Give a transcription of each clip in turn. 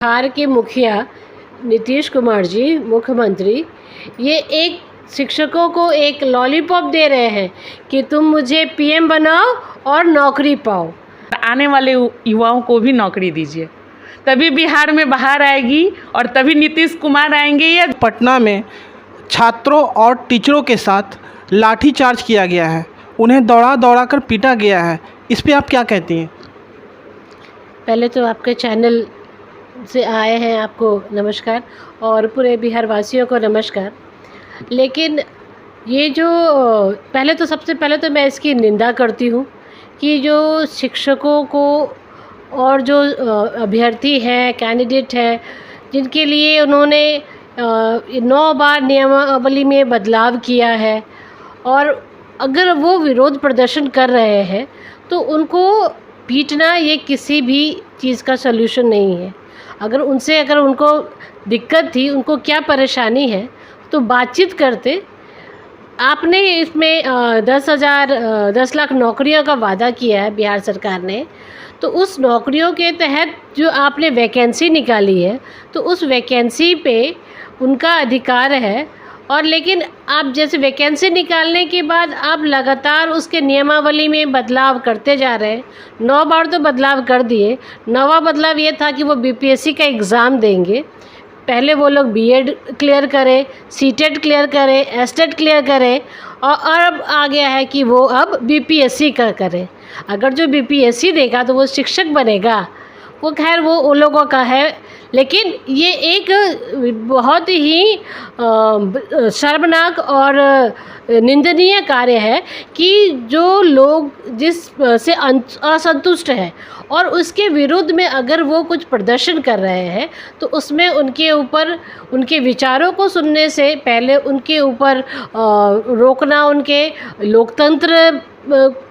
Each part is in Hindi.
बिहार के मुखिया नीतीश कुमार जी, मुख्यमंत्री, ये एक शिक्षकों को एक लॉलीपॉप दे रहे हैं कि तुम मुझे पीएम बनाओ और नौकरी पाओ। आने वाले युवाओं को भी नौकरी दीजिए, तभी बिहार में बाहर आएगी और तभी नीतीश कुमार आएंगे। ये पटना में छात्रों और टीचरों के साथ लाठीचार्ज किया गया है, उन्हें दौड़ा दौड़ा कर पीटा गया है, इस पे आप क्या कहती हैं? पहले तो आपके चैनल से आए हैं, आपको नमस्कार, और पूरे बिहार वासियों को नमस्कार। लेकिन ये जो पहले तो सबसे पहले तो मैं इसकी निंदा करती हूँ कि जो शिक्षकों को और जो अभ्यर्थी हैं, कैंडिडेट हैं, जिनके लिए उन्होंने 9 बार नियमावली में बदलाव किया है, और अगर वो विरोध प्रदर्शन कर रहे हैं तो उनको पीटना ये किसी भी चीज़ का सलूशन नहीं है। अगर उनको दिक्कत थी, उनको क्या परेशानी है, तो बातचीत करते। आपने इसमें 10 लाख नौकरियों का वादा किया है बिहार सरकार ने, तो उस नौकरियों के तहत जो आपने वैकेंसी निकाली है, तो उस वैकेंसी पे उनका अधिकार है। और लेकिन आप जैसे वैकेंसी निकालने के बाद आप लगातार उसके नियमावली में बदलाव करते जा रहे हैं। 9 बार तो बदलाव कर दिए। 9वां बदलाव ये था कि वो बीपीएससी का एग्ज़ाम देंगे। पहले वो लोग बीएड क्लियर करें, सीटेट क्लियर करें, एसटेट क्लियर करें, और अब आ गया है कि वो अब बीपीएससी का करें। अगर जो बीपीएससी देगा तो वो शिक्षक बनेगा, वो खैर वो लोगों का है। लेकिन ये एक बहुत ही शर्मनाक और निंदनीय कार्य है कि जो लोग जिस से असंतुष्ट हैं और उसके विरुद्ध में अगर वो कुछ प्रदर्शन कर रहे हैं, तो उसमें उनके ऊपर उनके विचारों को सुनने से पहले उनके ऊपर रोकना उनके लोकतंत्र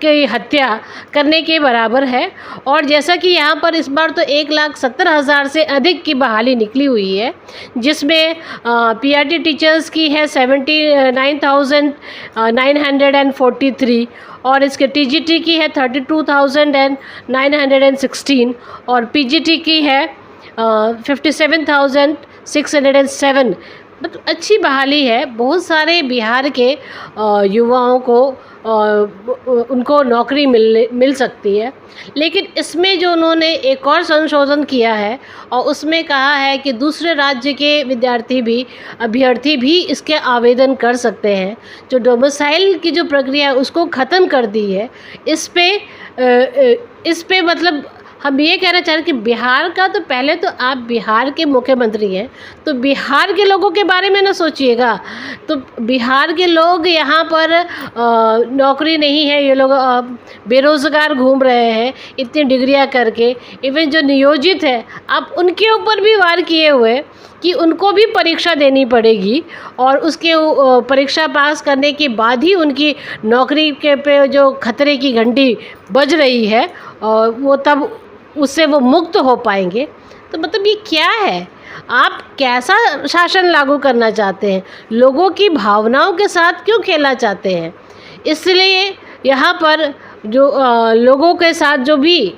की हत्या करने के बराबर है। और जैसा कि यहाँ पर इस बार तो 1,70,000 से अधिक की बहाली निकली हुई है, जिसमें पीआरटी टीचर्स की है 79,943, और इसके टीजीटी की है 32,916, और पीजीटी की है 57,607। मतलब अच्छी बहाली है। बहुत सारे बिहार के युवाओं को उनको नौकरी मिल सकती है। लेकिन इसमें जो उन्होंने एक और संशोधन किया है, और उसमें कहा है कि दूसरे राज्य के अभ्यर्थी भी इसके आवेदन कर सकते हैं। जो डोमिसाइल की जो प्रक्रिया है उसको ख़त्म कर दी है। इस पे मतलब हम ये कहना चाह रहे हैं कि बिहार का तो पहले तो आप बिहार के मुख्यमंत्री हैं, तो बिहार के लोगों के बारे में ना सोचिएगा। तो बिहार के लोग यहाँ पर नौकरी नहीं है, ये लोग बेरोज़गार घूम रहे हैं इतनी डिग्रियाँ करके। इवन जो नियोजित है, आप उनके ऊपर भी वार किए हुए कि उनको भी परीक्षा देनी पड़ेगी, और उसके परीक्षा पास करने के बाद ही उनकी नौकरी के पे जो खतरे की घंटी बज रही है, और वो तब उससे वो मुक्त हो पाएंगे। तो मतलब ये क्या है? आप कैसा शासन लागू करना चाहते हैं? लोगों की भावनाओं के साथ क्यों खेलना चाहते हैं? इसलिए यहाँ पर जो लोगों के साथ जो भी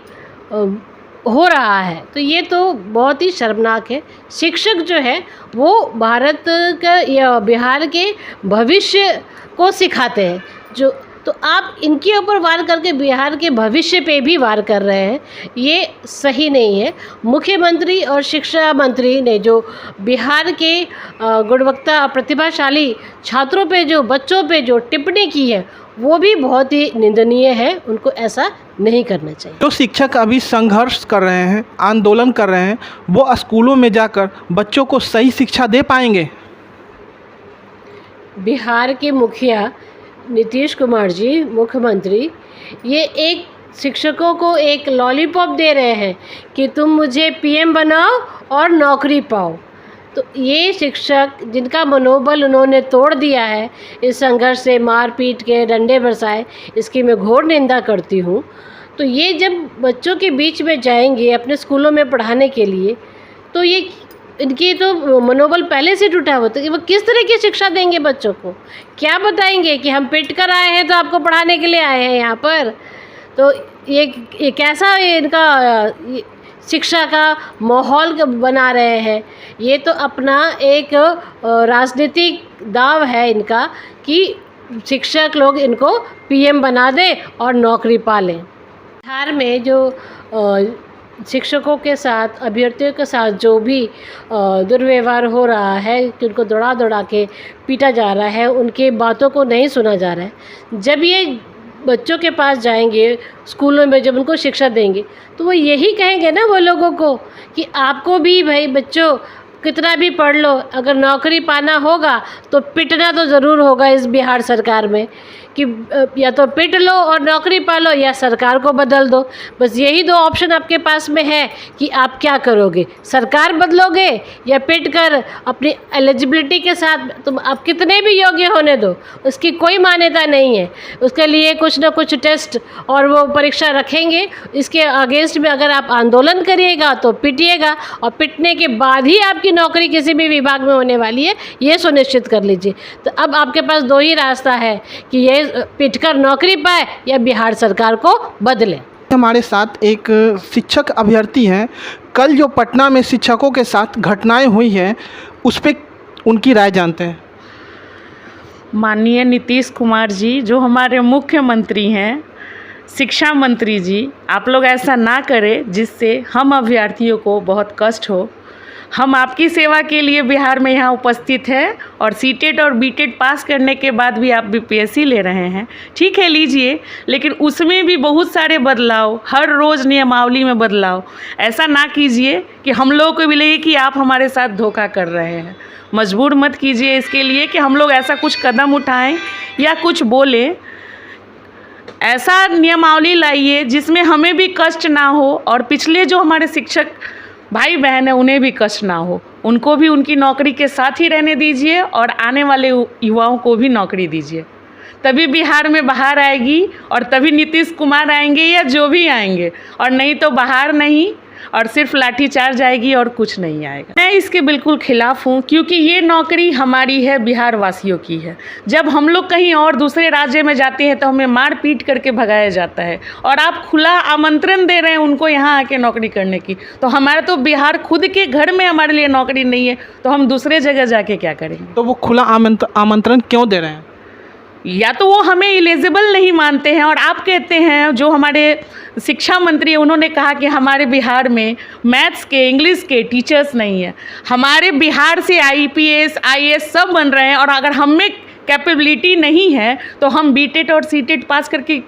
हो रहा है, तो ये तो बहुत ही शर्मनाक है। शिक्षक जो है वो भारत का या बिहार के भविष्य को सिखाते हैं, तो आप इनके ऊपर वार करके बिहार के भविष्य पे भी वार कर रहे हैं। ये सही नहीं है। मुख्यमंत्री और शिक्षा मंत्री ने जो बिहार के गुणवत्ता प्रतिभाशाली छात्रों पे बच्चों पे जो टिप्पणी की है, वो भी बहुत ही निंदनीय है। उनको ऐसा नहीं करना चाहिए। जो शिक्षक अभी संघर्ष कर रहे हैं, आंदोलन कर रहे हैं, वो स्कूलों में जाकर बच्चों को सही शिक्षा दे पाएंगे? बिहार के मुखिया नीतीश कुमार जी, मुख्यमंत्री, ये एक शिक्षकों को एक लॉलीपॉप दे रहे हैं कि तुम मुझे पीएम बनाओ और नौकरी पाओ। तो ये शिक्षक जिनका मनोबल उन्होंने तोड़ दिया है इस संघर्ष से, मार पीट के डंडे बरसाए, इसकी मैं घोर निंदा करती हूँ। तो ये जब बच्चों के बीच में जाएंगे अपने स्कूलों में पढ़ाने के लिए, तो ये इनकी तो मनोबल पहले से टूटा हुआ, तो वो किस तरह की शिक्षा देंगे बच्चों को? क्या बताएंगे कि हम पिट कर आए हैं तो आपको पढ़ाने के लिए आए हैं यहाँ पर? तो ये कैसा इनका शिक्षा का माहौल बना रहे हैं। ये तो अपना एक राजनीतिक दाव है इनका कि शिक्षक लोग इनको पीएम बना दें और नौकरी पा लें। बिहार में जो शिक्षकों के साथ, अभ्यर्थियों के साथ जो भी दुर्व्यवहार हो रहा है कि उनको दौड़ा दौड़ा के पीटा जा रहा है, उनके बातों को नहीं सुना जा रहा है। जब ये बच्चों के पास जाएंगे स्कूलों में, जब उनको शिक्षा देंगे तो वो यही कहेंगे ना वो लोगों को कि आपको भी भाई बच्चों कितना भी पढ़ लो, अगर नौकरी पाना होगा तो पिटना तो ज़रूर होगा इस बिहार सरकार में, कि या तो पिट लो और नौकरी पा लो या सरकार को बदल दो। बस यही दो ऑप्शन आपके पास में है कि आप क्या करोगे, सरकार बदलोगे या पिट कर अपनी एलिजिबिलिटी के साथ तुम आप कितने भी योग्य होने दो, उसकी कोई मान्यता नहीं है। उसके लिए कुछ ना कुछ टेस्ट और वो परीक्षा रखेंगे। इसके अगेंस्ट में अगर आप आंदोलन करिएगा तो पिटिएगा, और पिटने के बाद ही आपकी नौकरी किसी भी विभाग में होने वाली है, ये सुनिश्चित कर लीजिए। तो अब आपके पास दो ही रास्ता है कि ये पिटकर नौकरी पाए या बिहार सरकार को बदले। हमारे साथ एक शिक्षक अभ्यर्थी हैं। कल जो पटना में शिक्षकों के साथ घटनाएं हुई हैं उस पर उनकी राय जानते हैं। माननीय नीतीश कुमार जी जो हमारे मुख्यमंत्री हैं, शिक्षा मंत्री जी, आप लोग ऐसा ना करें जिससे हम अभ्यर्थियों को बहुत कष्ट हो। हम आपकी सेवा के लिए बिहार में यहाँ उपस्थित हैं और सीटेट और बीटेट पास करने के बाद भी आप बीपीएससी ले रहे हैं, ठीक है लीजिए, लेकिन उसमें भी बहुत सारे बदलाव, हर रोज़ नियमावली में बदलाव। ऐसा ना कीजिए कि हम लोगों को भी लगे कि आप हमारे साथ धोखा कर रहे हैं। मजबूर मत कीजिए इसके लिए कि हम लोग ऐसा कुछ कदम उठाएं या कुछ बोलें। ऐसा नियमावली लाइए जिसमें हमें भी कष्ट ना हो और पिछले जो हमारे शिक्षक भाई बहन है उन्हें भी कष्ट ना हो, उनको भी उनकी नौकरी के साथ ही रहने दीजिए और आने वाले युवाओं को भी नौकरी दीजिए। तभी बिहार में बाहर आएगी और तभी नीतीश कुमार आएंगे या जो भी आएंगे, और नहीं तो बाहर नहीं और सिर्फ लाठीचार्ज आएगी और कुछ नहीं आएगा। मैं इसके बिल्कुल खिलाफ हूँ क्योंकि ये नौकरी हमारी है, बिहार वासियों की है। जब हम लोग कहीं और दूसरे राज्य में जाते हैं तो हमें मार पीट करके भगाया जाता है, और आप खुला आमंत्रण दे रहे हैं उनको यहाँ आके नौकरी करने की। तो हमारा तो बिहार खुद के घर में हमारे लिए नौकरी नहीं है, तो हम दूसरे जगह जाके क्या करेंगे। तो वो खुला आमंत्रण क्यों दे रहे हैं? या तो वो हमें एलिजिबल नहीं मानते हैं, और आप कहते हैं जो हमारे शिक्षा मंत्री हैं उन्होंने कहा कि हमारे बिहार में मैथ्स के, इंग्लिश के टीचर्स नहीं है। हमारे बिहार से आईपीएस, आईएएस सब बन रहे हैं, और अगर हम में कैपेबिलिटी नहीं है तो हम बीटेट और सीटेट पास करके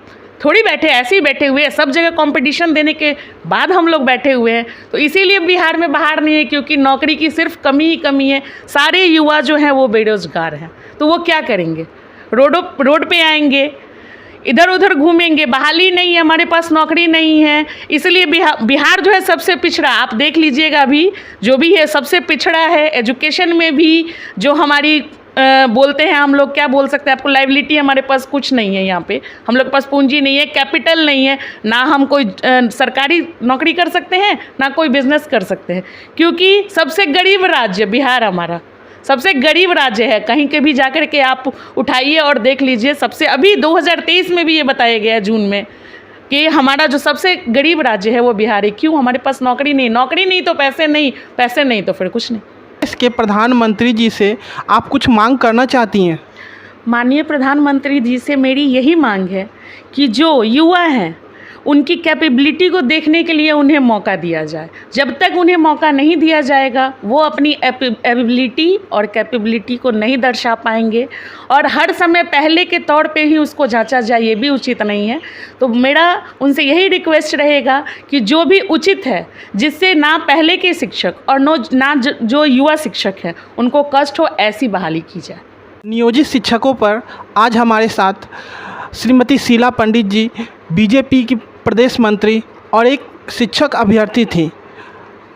थोड़ी बैठे, ऐसे ही बैठे हुए हैं। सब जगह कंपटीशन देने के बाद हम लोग बैठे हुए हैं। तो इसीलिए बिहार में बाहर नहीं है, क्योंकि नौकरी की सिर्फ कमी ही कमी है। सारे युवा जो हैं वो बेरोजगार हैं, तो वो क्या करेंगे? रोड पे आएंगे, इधर उधर घूमेंगे, बहाली नहीं है, हमारे पास नौकरी नहीं है। इसलिए बिहार जो है सबसे पिछड़ा, आप देख लीजिएगा अभी जो भी है सबसे पिछड़ा है। एजुकेशन में भी जो हमारी बोलते हैं हम लोग, क्या बोल सकते हैं आपको, लाइबिलिटी हमारे पास कुछ नहीं है। यहाँ पे हम लोग के पास पूंजी नहीं है, कैपिटल नहीं है, ना हम कोई सरकारी नौकरी कर सकते हैं ना कोई बिजनेस कर सकते हैं, क्योंकि सबसे गरीब राज्य बिहार हमारा सबसे गरीब राज्य है। कहीं के भी जाकर के आप उठाइए और देख लीजिए, सबसे अभी 2023 में भी ये बताया गया है जून में कि हमारा जो सबसे गरीब राज्य है वो बिहार है। क्यों? हमारे पास नौकरी नहीं, नौकरी नहीं तो पैसे नहीं, पैसे नहीं तो फिर कुछ नहीं। इसके प्रधानमंत्री जी से आप कुछ मांग करना चाहती हैं? माननीय प्रधानमंत्री जी से मेरी यही मांग है कि जो युवा हैं उनकी कैपेबिलिटी को देखने के लिए उन्हें मौका दिया जाए। जब तक उन्हें मौका नहीं दिया जाएगा वो अपनी एबिलिटी और कैपेबिलिटी को नहीं दर्शा पाएंगे, और हर समय पहले के तौर पे ही उसको जांचा जाए, ये भी उचित नहीं है। तो मेरा उनसे यही रिक्वेस्ट रहेगा कि जो भी उचित है, जिससे ना पहले के शिक्षक और ना जो युवा शिक्षक हैं उनको कष्ट हो, ऐसी बहाली की जाए। नियोजित शिक्षकों पर आज हमारे साथ श्रीमती शीला पंडित जी, बीजेपी की प्रदेश मंत्री और एक शिक्षक अभ्यर्थी थी।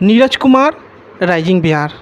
नीरज कुमार, राइजिंग बिहार।